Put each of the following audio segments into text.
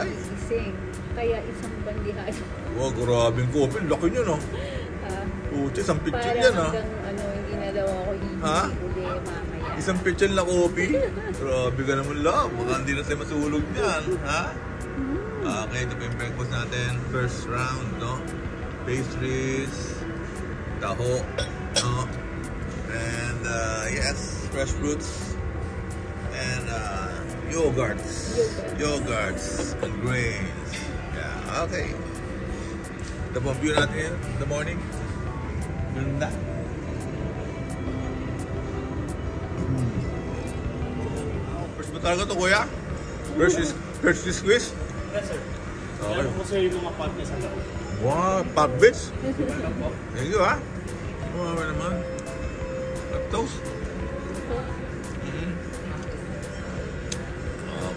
Ay. gising. Kaya isang bandihan. Wow, grabing kopi. Laki nyo, no? Puti, isang pitchin yan, ha? Parang hanggang hindi na daw ako hihingi uli mamaya. Isang pitchin na kopi? Grabe ka naman, love. Baka hindi na tayo masulog niyan, ha? Okay, ito pa yung breakfast natin. First round, no? Pastries, taho, no? And, yes, fresh fruits. And, yogurts and grains. Yeah, okay. Ito po ang view natin in the morning. Ganda. First ba talaga ito, kuya? First squeeze? Yes, sir. Okay. Meron po sir yung mga pot niya sa loob. Wow, pop bits? Meron po. Thank you, ha? Wow, naman. At toast?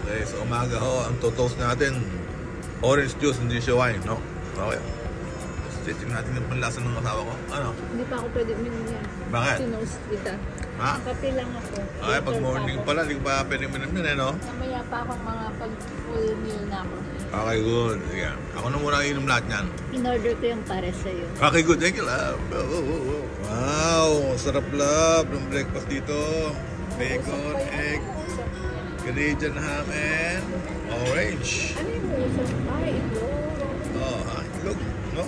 Okay, so umaga ho, ang toast natin, orange juice, hindi siya wine, no? Okay. Testing natin yung panlasa ng asawa ko. Ano? Hindi pa ako pwede uminom yan. Bakit? Sinost kita. Ha? Kape lang ako. Ay, pag morning pala, hindi ko pa pwede uminom yun, eh, no? Mamaya pa ako mga pag full meal na ako. Okay, good. Sige. Ako na muna inom lahat yan. In-order ko yung para sa'yo. Okay, good. Thank you, love. Wow, sarap, love, ng breakfast dito. Bacon, egg, Canadian ham, and orange. Ano yung usap? Ay, ito. Oh, look, no?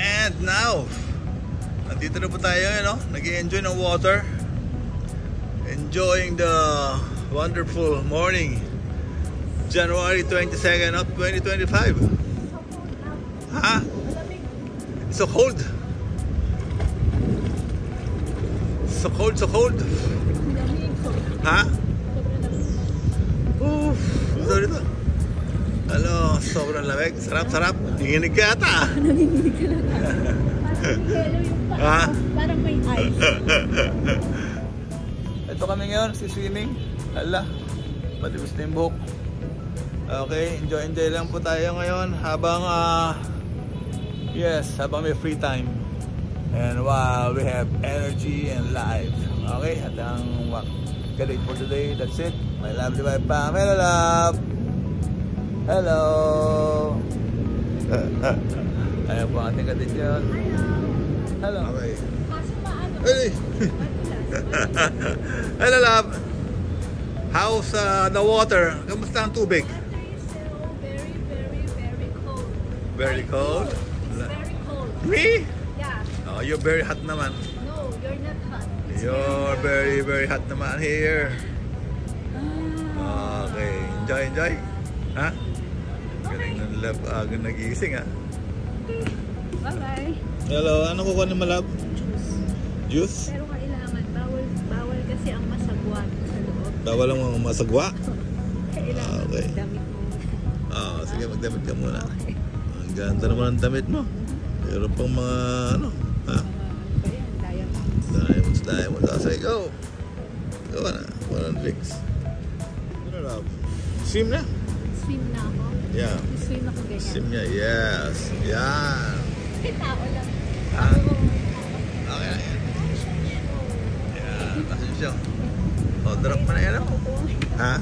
And now, nandito na po tayo, no? Nag-i-enjoy ng water. Enjoying the wonderful morning. January 22nd of 2025. Ha? It's so cold. So cold, so cold. Ha? Sorry to. Hello, sobrang lamig. Sarap, sarap. Nanginginig ka ata. Nanginginig ka lang. Ha? Parang may ice. Ito kami ngayon, si swimming. Hala, matibis na yung buhok. Okay, enjoy lang po tayo ngayon habang habang may free time. And while we have energy and life. Okay, at ang galing for today. That's it. My lovely wife Pamela, love. Hello. Ayan po ang ating kadisyon. Hello. Okay. Hey. Hello, love. How's the water? Kamusta ang tubig? Very cold? It's very cold. Me? Yeah. Oh, you're very hot naman. No, you're not hot. It's You're very, very hot naman here. Okay, enjoy. Ha? Galing ng love, nagising, ha? Bye-bye. Hello, ano kukuha ng malab? Juice? Pero kailangan, bawal kasi ang masagwa sa loob. Bawal ang mga masagwa? Kailangan Okay. damit mo. Sige, magdamit ka muna. Okay. Ang ganda naman ang damit mo. Meron pang mga, ano, ha? Diamonds. Sige, go! Go na. 1 drinks. Ano na? Swim na? Swim na ako? Yeah. Swim ako ganyan. Swim niya, yes. Yan. Kasi tao lang. Ha? Okay na yan. Yan, kasi siya. O, drop mo na yan, ha?